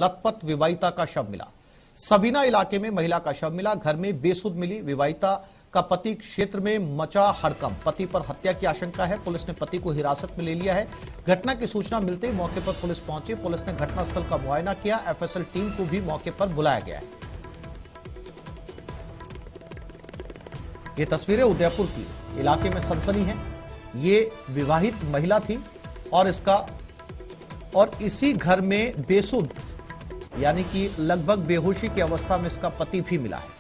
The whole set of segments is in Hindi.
लथपथ विवाहिता का शव मिला। सबीना इलाके में महिला का शव मिला। घर में बेसुध मिली विवाहिता का पति। क्षेत्र में मचा हड़कंप। पति पर हत्या की आशंका है। पुलिस ने पति को हिरासत में ले लिया है। घटना की सूचना मिलते ही मौके पर पुलिस पहुंची। पुलिस ने घटनास्थल का मुआयना किया। एफएसएल टीम को भी मौके पर बुलाया गया है। ये तस्वीरें उदयपुर की इलाके में सनसनी है। ये विवाहित महिला थी और इसी घर में बेसुध यानी कि लगभग बेहोशी की अवस्था में इसका पति भी मिला है।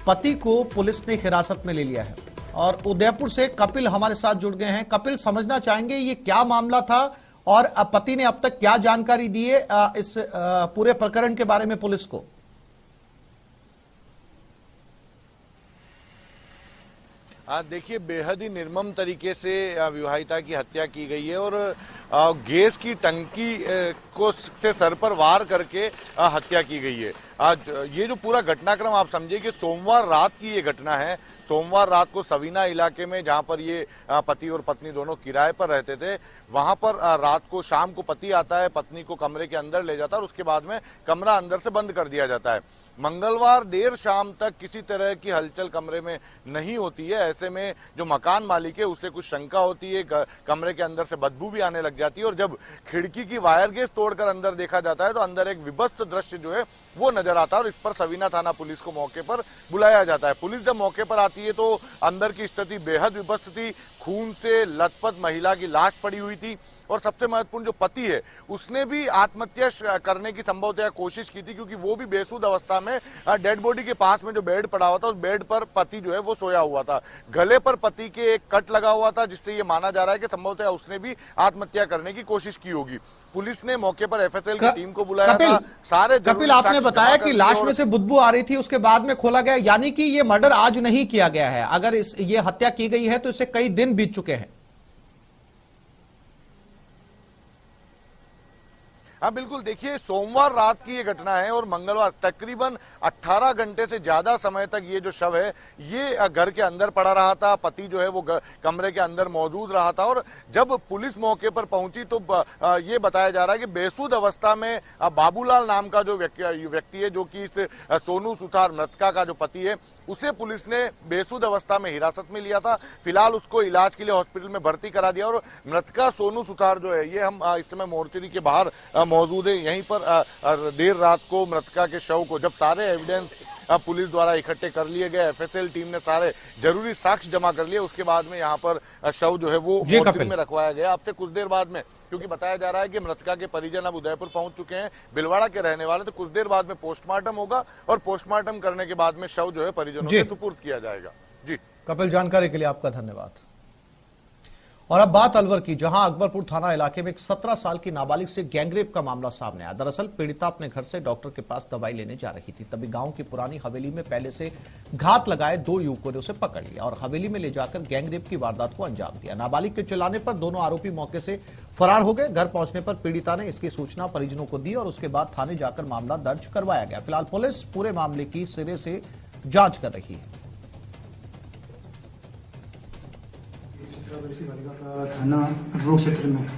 पति को पुलिस ने हिरासत में ले लिया है। और उदयपुर से कपिल हमारे साथ जुड़ गए हैं। कपिल, समझना चाहेंगे ये क्या मामला था और पति ने अब तक क्या जानकारी दी है इस पूरे प्रकरण के बारे में पुलिस को? देखिए, बेहद ही निर्मम तरीके से विवाहिता की हत्या की गई है और गैस की टंकी से सर पर वार करके हत्या की गई है। आज ये जो पूरा घटनाक्रम आप समझिए कि सोमवार रात की ये घटना है। सोमवार रात को सबीना इलाके में, जहां पर ये पति और पत्नी दोनों किराए पर रहते थे, वहां पर रात को शाम को पति आता है, पत्नी को कमरे के अंदर ले जाता है और उसके बाद में कमरा अंदर से बंद कर दिया जाता है। मंगलवार देर शाम तक किसी तरह की हलचल कमरे में नहीं होती है। ऐसे में जो मकान मालिक है उसे कुछ शंका होती है, कमरे के अंदर से बदबू भी आने लग जाती है और जब खिड़की की वायर गेस तोड़कर अंदर देखा जाता है तो अंदर एक विभत्स दृश्य जो है वो नजर आता है और इस पर सबीना थाना पुलिस को मौके पर बुलाया जाता है। पुलिस जब मौके पर आती है तो अंदर की स्थिति बेहद विभत्स थी। खून से लथपथ महिला की लाश पड़ी हुई थी और सबसे महत्वपूर्ण जो पति है उसने भी आत्महत्या करने की संभवतः कोशिश की थी, क्योंकि वो भी बेसुध अवस्था में डेड बॉडी के पास में जो बेड पड़ा हुआ था उस बेड पर पति जो है वो सोया हुआ था। गले पर पति के एक कट लगा हुआ था जिससे ये माना जा रहा है कि संभवतः उसने भी आत्महत्या करने की कोशिश की होगी। पुलिस ने मौके पर एफएसएल की टीम को बुलाया था। सारे कपिल, आपने बताया कि लाश में से बदबू आ रही थी, उसके बाद में खोला गया, यानी कि ये मर्डर आज नहीं किया गया है। अगर ये हत्या की गई है तो इससे कई दिन बीत चुके हैं। हाँ बिल्कुल, देखिए सोमवार रात की ये घटना है और मंगलवार तकरीबन 18 घंटे से ज्यादा समय तक ये जो शव है ये घर के अंदर पड़ा रहा था। पति जो है वो कमरे के अंदर मौजूद रहा था और जब पुलिस मौके पर पहुंची तो ये बताया जा रहा है कि बेसुध अवस्था में बाबूलाल नाम का जो व्यक्ति है, जो कि इस सोनू सुथार मृतका का जो पति है, उसे पुलिस ने बेसुध अवस्था में हिरासत में लिया था। फिलहाल उसको इलाज के लिए हॉस्पिटल में भर्ती करा दिया और मृतका सोनू सुथार जो है ये हम इस समय मोर्चरी के बाहर मौजूद है। यहीं पर देर रात को मृतका के शव को जब सारे एविडेंस पुलिस द्वारा इकट्ठे कर लिए गए, एफएसएल टीम ने सारे जरूरी साक्ष्य जमा कर लिए, उसके बाद में यहाँ पर शव जो है वो मोर्चरी में रखवाया गया। अब से कुछ देर बाद में, क्योंकि बताया जा रहा है कि मृतका के परिजन अब उदयपुर पहुंच चुके हैं, भिलवाड़ा के रहने वाले, तो कुछ देर बाद में पोस्टमार्टम होगा और पोस्टमार्टम करने के बाद में शव जो है परिजनों के सुपुर्द किया जाएगा। जी कपिल, जानकारी के लिए आपका धन्यवाद। और अब बात अलवर की, जहां अकबरपुर थाना इलाके में एक 17 साल की नाबालिग से गैंगरेप का मामला सामने आया। दरअसल पीड़िता अपने घर से डॉक्टर के पास दवाई लेने जा रही थी, तभी गांव की पुरानी हवेली में पहले से घात लगाए 2 युवकों ने उसे पकड़ लिया और हवेली में ले जाकर गैंगरेप की वारदात को अंजाम दिया। नाबालिग के चिल्लाने पर दोनों आरोपी मौके से फरार हो गए। घर पहुंचने पर पीड़िता ने इसकी सूचना परिजनों को दी और उसके बाद थाने जाकर मामला दर्ज करवाया गया। फिलहाल पुलिस पूरे मामले की सिरे से जांच कर रही है। बालिका का थाना रोड क्षेत्र में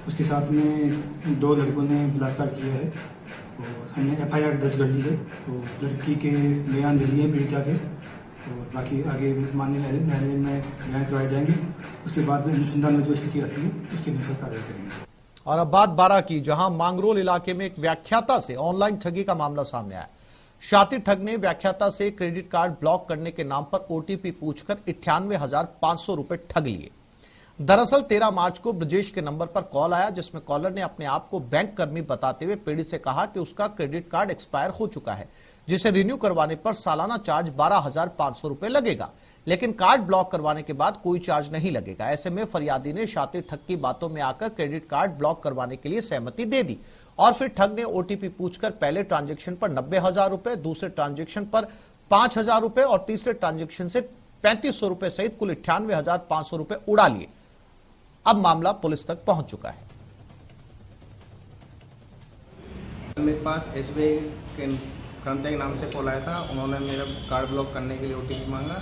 उसके साथ में 2 लड़कों ने बलात्कार किया है और हमने एफआईआर दर्ज कर ली है। तो लड़की के बयान दे दिए पीड़िता के और बाकी आगे माननीय न्यायालय में बयान करवाए जाएंगे। उसके बाद में अनुसंधान में जो स्थिति आती है उसकी अनुसार कार्रवाई करेंगे। और अब बात 12 की, जहां मांगरोल इलाके में एक व्याख्याता से ऑनलाइन ठगी का मामला सामने आया। शातिर ठग ने व्याख्याता से क्रेडिट कार्ड ब्लॉक करने के नाम पर ओटीपी पूछकर 98,500 रुपए ठग लिए। दरअसल 13 मार्च को ब्रजेश के नंबर पर कॉल आया, जिसमें कॉलर ने अपने आप को बैंक कर्मी बताते हुए पीड़ित से कहा कि उसका क्रेडिट कार्ड एक्सपायर हो चुका है, जिसे रिन्यू करवाने पर सालाना चार्ज 12,500 रुपए लगेगा, लेकिन कार्ड ब्लॉक करवाने के बाद कोई चार्ज नहीं लगेगा। ऐसे में फरियादी ने शातिर ठग की बातों में आकर क्रेडिट कार्ड ब्लॉक करवाने के लिए सहमति दे दी और फिर ठग ने ओटीपी पूछकर पहले ट्रांजैक्शन पर 90,000 रुपए, दूसरे ट्रांजैक्शन पर 5,000 रुपए और तीसरे ट्रांजैक्शन से 3,500 रुपए सहित कुल 98,500 रुपए उड़ा लिए। अब मामला पुलिस तक पहुंच चुका है। मेरे पास एसबीआई के कर्मचारी नाम से कॉल आया था। उन्होंने मेरा कार्ड ब्लॉक करने के लिए ओटीपी मांगा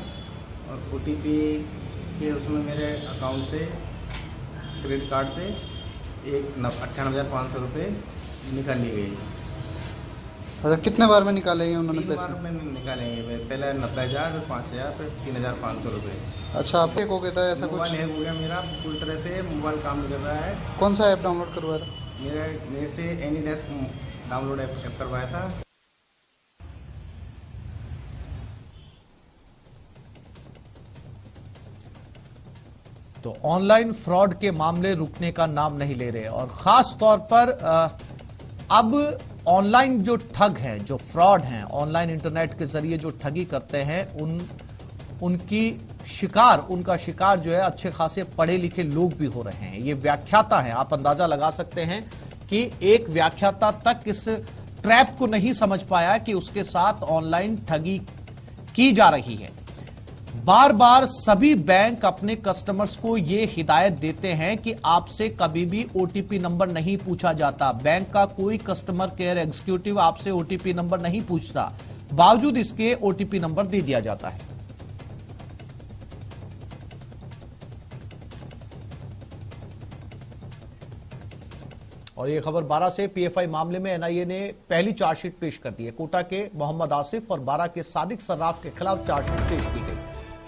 और ओटीपी के उसमें मेरे अकाउंट से क्रेडिट कार्ड से 98,500 रुपये निकाल ली गई। अच्छा, कितने बार में निकाले हैं उन्होंने 3 बार पैसे? में निकाले हैं, पहले 90,000, फिर 5,000, फिर 3,500 रुपये। अच्छा, आप एक हो गया था ऐसा मोबाइल कुछ? हैक हो गया मेरा, पूरी तरह से मोबाइल काम नहीं कर रहा है। कौन सा ऐप डाउनलोड करवाया था? मेरे से एनीडेस्क डाउनलोड ऐप करवाया था। तो ऑनलाइन फ्रॉड के मामले रुकने का नाम नहीं ले रहे और खास तौर पर अब ऑनलाइन जो ठग हैं, जो फ्रॉड हैं, ऑनलाइन इंटरनेट के जरिए जो ठगी करते हैं, उनका शिकार जो है अच्छे खासे पढ़े लिखे लोग भी हो रहे हैं। ये व्याख्याता है, आप अंदाजा लगा सकते हैं कि एक व्याख्याता तक इस ट्रैप को नहीं समझ पाया कि उसके साथ ऑनलाइन ठगी की जा रही है। बार बार सभी बैंक अपने कस्टमर्स को यह हिदायत देते हैं कि आपसे कभी भी ओटीपी नंबर नहीं पूछा जाता। बैंक का कोई कस्टमर केयर एग्जीक्यूटिव आपसे ओटीपी नंबर नहीं पूछता, बावजूद इसके ओटीपी नंबर दे दिया जाता है। और यह खबर बारा से, पीएफआई मामले में एनआईए ने पहली चार्जशीट पेश कर दी है। कोटा के मोहम्मद आसिफ और बारा के सादिक सर्राफ के खिलाफ चार्जशीट पेश की गई।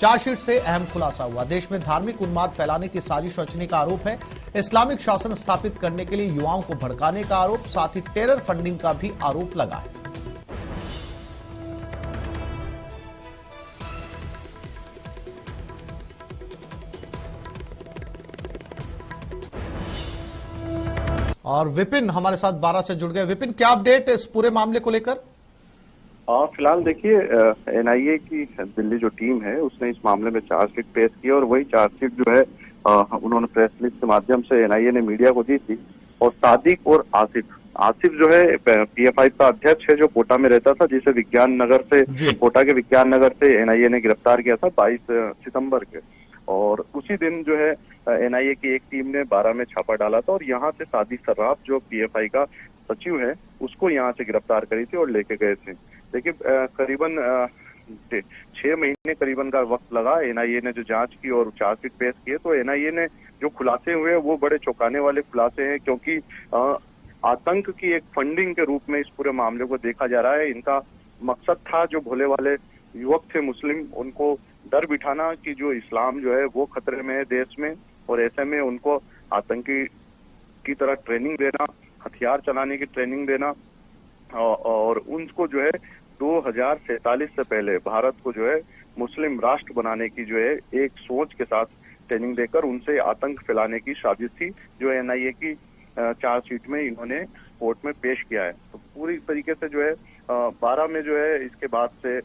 चार्जशीट से अहम खुलासा हुआ, देश में धार्मिक उन्माद फैलाने की साजिश रचने का आरोप है, इस्लामिक शासन स्थापित करने के लिए युवाओं को भड़काने का आरोप, साथ ही टेरर फंडिंग का भी आरोप लगा है। और विपिन हमारे साथ बारा से जुड़ गए। विपिन, क्या अपडेट इस पूरे मामले को लेकर? फिलहाल देखिए, एनआईए की दिल्ली जो टीम है उसने इस मामले में चार्जशीट पेश की और वही चार्जशीट जो है उन्होंने प्रेस रिलीज के माध्यम से एनआईए ने मीडिया को दी थी। और सादिक और आसिफ जो है पीएफआई का अध्यक्ष है, जो कोटा में रहता था, जिसे विज्ञान नगर से, कोटा के विज्ञान नगर से एनआईए ने गिरफ्तार किया था 22 सितंबर के। और उसी दिन जो है एनआईए की एक टीम ने बारा में छापा डाला था और यहाँ से सादिक सर्राफ, जो पीएफआई का सचिव है, उसको यहाँ से गिरफ्तार करी थी और लेके गए थे। देखिए, करीबन 6 महीने करीबन का वक्त लगा एनआईए ने जो जांच की और चार्जशीट पेश किए। तो एनआईए ने जो खुलासे हुए वो बड़े चौंकाने वाले खुलासे हैं, क्योंकि आतंक की एक फंडिंग के रूप में इस पूरे मामले को देखा जा रहा है। इनका मकसद था, जो भोले वाले युवक थे मुस्लिम, उनको डर बिठाना कि जो इस्लाम जो है वो खतरे में है देश में, और ऐसे में उनको आतंकी की तरह ट्रेनिंग देना, हथियार चलाने की ट्रेनिंग देना, और उनको जो है 2047 से पहले भारत को जो है मुस्लिम राष्ट्र बनाने की जो है एक सोच के साथ ट्रेनिंग देकर उनसे आतंक फैलाने की साजिश थी, जो एनआईए की चार्जशीट में इन्होंने कोर्ट में पेश किया है। तो पूरी तरीके से जो है 12 में जो है इसके बाद से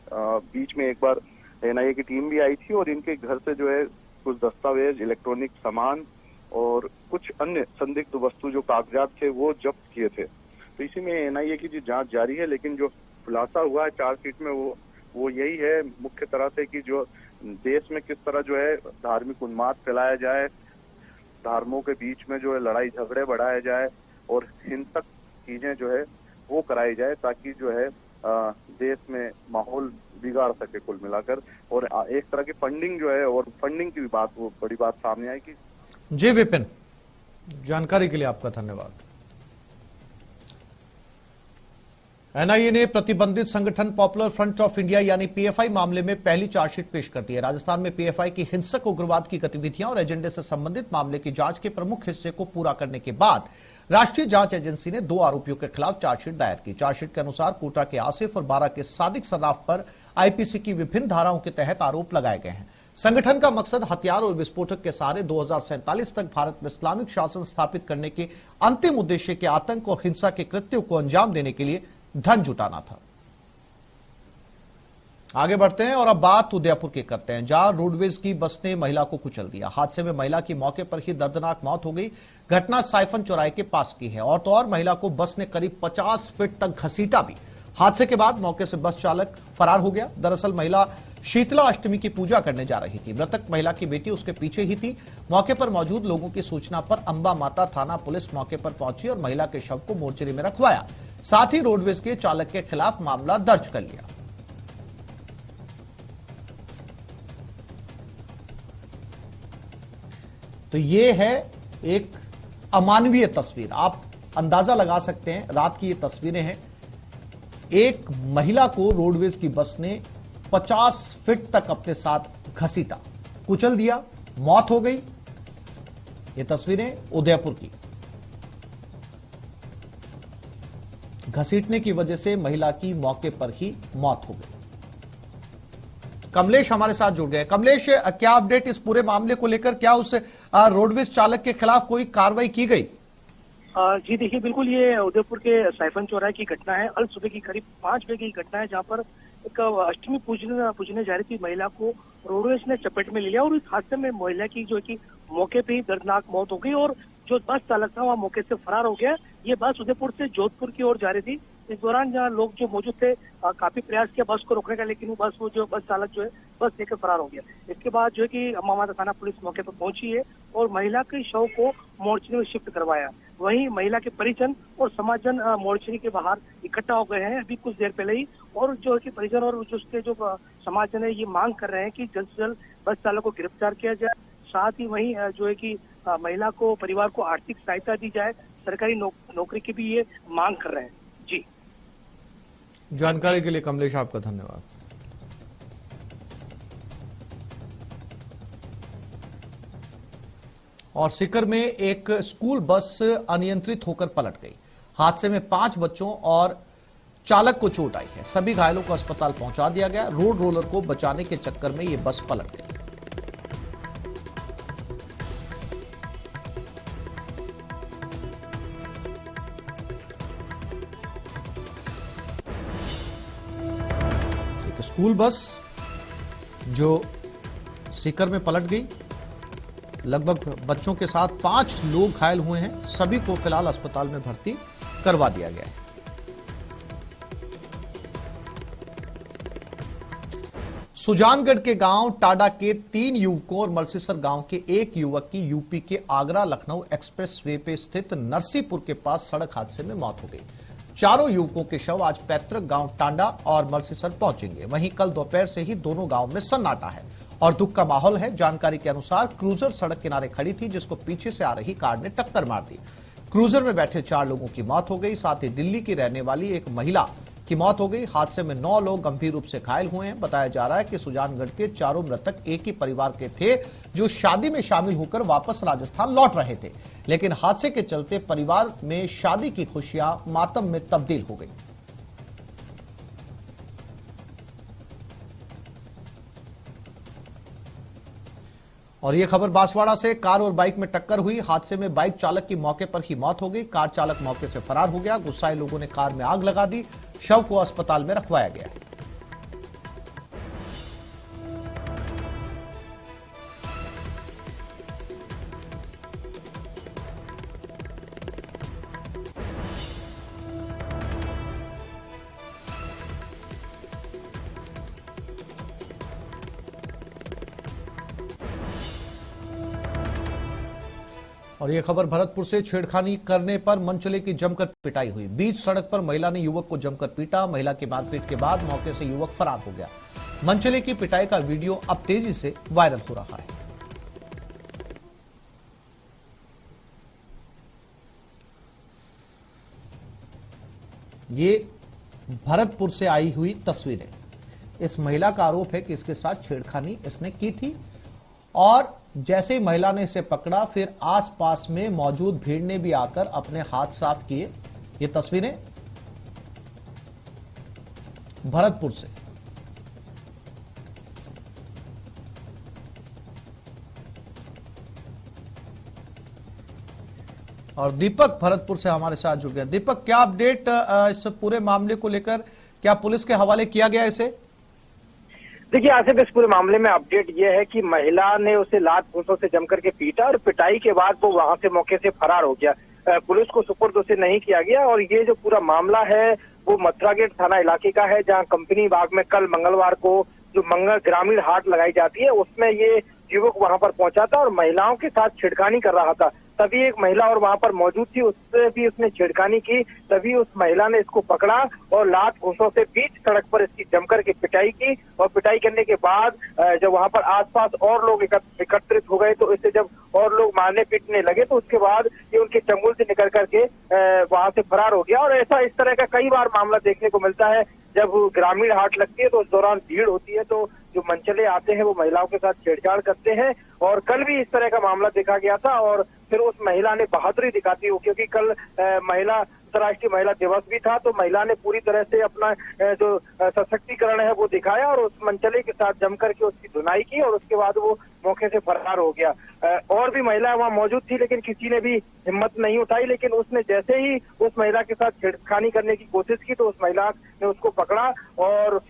बीच में एक बार एनआईए की टीम भी आई थी और इनके घर से जो है कुछ दस्तावेज, इलेक्ट्रॉनिक सामान और कुछ अन्य संदिग्ध वस्तु जो कागजात थे वो जब्त किए थे। तो इसी में एनआईए की जो जांच जारी है, लेकिन जो खुलासा हुआ है चार्जशीट में वो यही है मुख्य तरह से कि जो देश में किस तरह जो है धार्मिक उन्माद फैलाया जाए, धर्मों के बीच में जो है लड़ाई झगड़े बढ़ाए जाए और हिंसक चीजें जो है वो कराई जाए, ताकि जो है देश में माहौल बिगाड़ सके कुल मिलाकर। और एक तरह की फंडिंग जो है, और फंडिंग की भी बात, वो बड़ी बात सामने आई कि। जी विपिन, जानकारी के लिए आपका धन्यवाद। एनआईए ने प्रतिबंधित संगठन पॉपुलर फ्रंट ऑफ इंडिया यानी पीएफआई मामले में पहली चार्जशीट पेश कर दी है। राजस्थान में पीएफआई की हिंसक उग्रवाद की गतिविधियां और एजेंडे से संबंधित मामले की जांच के प्रमुख हिस्से को पूरा करने के बाद राष्ट्रीय जांच एजेंसी ने 2 आरोपियों के खिलाफ चार्जशीट दायर की। चार्जशीट के अनुसार कोटा के आसिफ और बारा के सादिक सर्राफ पर आईपीसी की विभिन्न धाराओं के तहत आरोप लगाए गए हैं। संगठन का मकसद हथियार और विस्फोटक के सहारे 2047 तक भारत में इस्लामिक शासन स्थापित करने के अंतिम उद्देश्य के आतंक और हिंसा के कृत्यों को अंजाम देने के लिए धन जुटाना था। आगे बढ़ते हैं और अब बात उदयपुर की करते हैं, जहां रोडवेज की बस ने महिला को कुचल दिया। हादसे में महिला की मौके पर ही दर्दनाक मौत हो गई। घटना साइफन चौराहे के पास की है। और तो और महिला को बस ने करीब 50 फीट तक घसीटा भी। हादसे के बाद मौके से बस चालक फरार हो गया। दरअसल महिला शीतला अष्टमी की पूजा करने जा रही थी। मृतक महिला की बेटी उसके पीछे ही थी। मौके पर मौजूद लोगों की सूचना पर अंबा माता थाना पुलिस मौके पर पहुंची और महिला के शव को मोर्चरी में रखवाया। साथ ही रोडवेज के चालक के खिलाफ मामला दर्ज कर लिया। तो ये है एक अमानवीय तस्वीर। आप अंदाजा लगा सकते हैं, रात की ये तस्वीरें हैं। एक महिला को रोडवेज की बस ने 50 फीट तक अपने साथ घसीटा, कुचल दिया, मौत हो गई। ये तस्वीरें उदयपुर की। घसीटने की वजह से महिला की मौके पर ही मौत हो गई। कमलेश हमारे साथ जुड़ गए। कमलेश, क्या अपडेट इस पूरे मामले को लेकर? क्या उस रोडवेज चालक के खिलाफ कोई कार्रवाई की गई? जी देखिए, बिल्कुल ये उदयपुर के साइफन चौराहे की घटना है। अल सुबह की करीब 5 बजे की घटना है, जहां पर एक अष्टमी पूजने जा रही थी महिला को रोडवेज ने चपेट में ले लिया और इस हादसे में महिला की जो है कि मौके पे ही दर्दनाक मौत हो गई और जो बस चालक था वह मौके से फरार हो गया। ये बस उदयपुर से जोधपुर की ओर जा रही थी। इस दौरान जहाँ लोग जो मौजूद थे काफी प्रयास किया बस को रोकने का, लेकिन वो जो बस चालक जो है बस लेकर फरार हो गया। इसके बाद जो है कि अम्बामाता थाना पुलिस मौके पर पहुंची है और महिला के शव को मोर्चरी में शिफ्ट करवाया। वहीं महिला के परिजन और समाजजन मोर्चरी के बाहर इकट्ठा हो गए हैं अभी कुछ देर पहले ही, और जो है कि परिजन और जो उसके जो समाजजन है ये मांग कर रहे हैं कि जल्द से जल्द बस चालक को गिरफ्तार किया जाए। साथ ही वहीं जो है कि महिला को, परिवार को आर्थिक सहायता दी जाए, सरकारी नौकरी की भी ये मांग कर रहे हैं। जी, जानकारी के लिए कमलेश आपका धन्यवाद। और सीकर में एक स्कूल बस अनियंत्रित होकर पलट गई। हादसे में 5 बच्चों और चालक को चोट आई है। सभी घायलों को अस्पताल पहुंचा दिया गया। रोड रोलर को बचाने के चक्कर में यह बस पलट गई। एक स्कूल बस जो सीकर में पलट गई। लगभग बच्चों के साथ 5 लोग घायल हुए हैं। सभी को फिलहाल अस्पताल में भर्ती करवा दिया गया है। सुजानगढ़ के गांव टाडा के 3 युवकों और मलसीसर गांव के 1 युवक की यूपी के आगरा लखनऊ एक्सप्रेस वे पे स्थित नरसीपुर के पास सड़क हादसे में मौत हो गई। चारों युवकों के शव आज पैतृक गांव टांडा और मलसीसर पहुंचेंगे। वहीं कल दोपहर से ही दोनों गांव में सन्नाटा है और दुख का माहौल है। जानकारी के अनुसार क्रूजर सड़क किनारे खड़ी थी, जिसको पीछे से आ रही कार ने टक्कर मार दी। क्रूजर में बैठे 4 लोगों की मौत हो गई। साथ ही दिल्ली की रहने वाली एक महिला की मौत हो गई। हादसे में 9 लोग गंभीर रूप से घायल हुए हैं। बताया जा रहा है कि सुजानगढ़ के चारों मृतक एक ही परिवार के थे, जो शादी में शामिल होकर वापस राजस्थान लौट रहे थे, लेकिन हादसे के चलते परिवार में शादी की खुशियां मातम में तब्दील हो गई। और यह खबर बांसवाड़ा से। कार और बाइक में टक्कर हुई। हादसे में बाइक चालक की मौके पर ही मौत हो गई। कार चालक मौके से फरार हो गया। गुस्साए लोगों ने कार में आग लगा दी। शव को अस्पताल में रखवाया गया। और यह खबर भरतपुर से। छेड़खानी करने पर मनचले की जमकर पिटाई हुई। बीच सड़क पर महिला ने युवक को जमकर पीटा। महिला की मारपीट के बाद मौके से युवक फरार हो गया। मनचले की पिटाई का वीडियो अब तेजी से वायरल हो रहा है। ये भरतपुर से आई हुई तस्वीरें। इस महिला का आरोप है कि इसके साथ छेड़खानी इसने की थी और जैसे ही महिला ने इसे पकड़ा, फिर आसपास में मौजूद भीड़ ने भी आकर अपने हाथ साफ किए। ये तस्वीरें भरतपुर से। और दीपक भरतपुर से हमारे साथ जुड़ गए। दीपक, क्या अपडेट इस पूरे मामले को लेकर? क्या पुलिस के हवाले किया गया इसे? देखिए आसिफ, इस पूरे मामले में अपडेट ये है कि महिला ने उसे लात भूसों से जम करके पीटा और पिटाई के बाद वो वहां से मौके से फरार हो गया। पुलिस को सुपुर्द उसे नहीं किया गया और ये जो पूरा मामला है वो मथुरा गेट थाना इलाके का है, जहां कंपनी बाग में कल मंगलवार को जो मंगल ग्रामीण हाट लगाई जाती है उसमें ये युवक वहां पर पहुंचा था और महिलाओं के साथ छेड़खानी कर रहा था। तभी एक महिला और वहां पर मौजूद थी, उससे भी उसने छेड़खानी की। तभी उस महिला ने इसको पकड़ा और लात घूंसों से बीच सड़क पर इसकी जमकर के पिटाई की। और पिटाई करने के बाद जब वहां पर आसपास और लोग एकत्रित हो गए तो इससे जब और लोग मारने पीटने लगे तो उसके बाद ये उनके चंगुल से निकल करके वहां से फरार हो गया। और ऐसा इस तरह का कई बार मामला देखने को मिलता है। जब ग्रामीण हाट लगती है तो उस दौरान भीड़ होती है, तो जो मनचले आते हैं वो महिलाओं के साथ छेड़छाड़ करते हैं। और कल भी इस तरह का मामला देखा गया था और फिर उस महिला ने बहादुरी दिखाती हो, क्योंकि कल अंतर्राष्ट्रीय महिला दिवस भी था, तो महिला ने पूरी तरह से अपना जो सशक्तिकरण है वो दिखाया और उस मनचले के साथ जम करके उसकी धुनाई की और उसके बाद वो मौके से फरार हो गया। और भी महिला वहां मौजूद थी लेकिन किसी ने भी हिम्मत नहीं उठाई। लेकिन उसने जैसे ही उस महिला के साथ छेड़खानी करने की कोशिश की तो उस महिला ने उसको पकड़ा और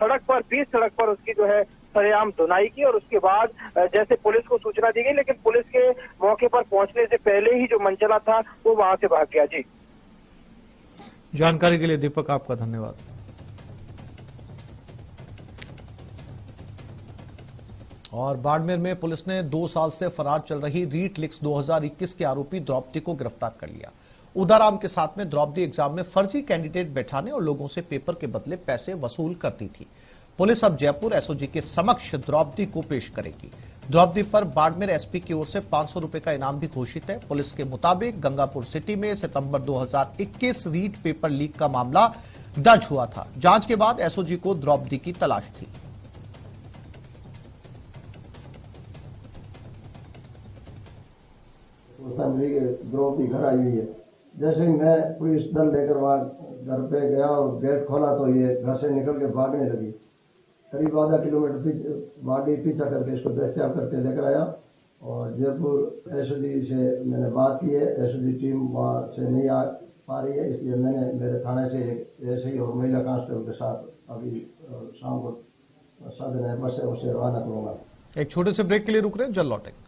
बीच सड़क पर उसकी जो है सरेआम धुनाई की। और उसके बाद जैसे पुलिस को सूचना दी गई, लेकिन पुलिस के मौके पर पहुंचने से पहले ही जो मनचला था वो वहां से भाग गया। जी, जानकारी के लिए दीपक आपका धन्यवाद। और बाड़मेर में पुलिस ने 2 साल से फरार चल रही रीट लीक्स 2021 के आरोपी द्रौपदी को गिरफ्तार कर लिया। उदाराम के साथ में द्रौपदी एग्जाम में फर्जी कैंडिडेट बैठाने और लोगों से पेपर के बदले पैसे वसूल करती थी। पुलिस अब जयपुर एसओजी के समक्ष द्रौपदी को पेश करेगी। द्रौपदी पर बाड़मेर एसपी की ओर से 500 रुपए का इनाम भी घोषित है। पुलिस के मुताबिक गंगापुर सिटी में सितंबर 2021 रीट पेपर लीक का मामला दर्ज हुआ था। जांच के बाद एसओजी को द्रौपदी की तलाश थी। द्रौपदी घर आई हुई है। जैसे ही मैं पुलिस दल लेकर वहां घर पे गया और गेट खोला तो ये घर से निकल के भागने लगी। करीब आधा किलोमीटर भागी, पीछा करके इसको दस्तयाब करके लेकर आया और जयपुर एसओजी से मैंने बात की है। एसओजी टीम वहाँ से नहीं आ पा रही है, इसलिए मैंने मेरे थाने से ऐसे ही और महिला कांस्टेबल के साथ अभी शाम को साधन है बस से उसे रवाना करूँगा। एक छोटे से ब्रेक के लिए रुक रहे हैं, जल्द लौटेंगे।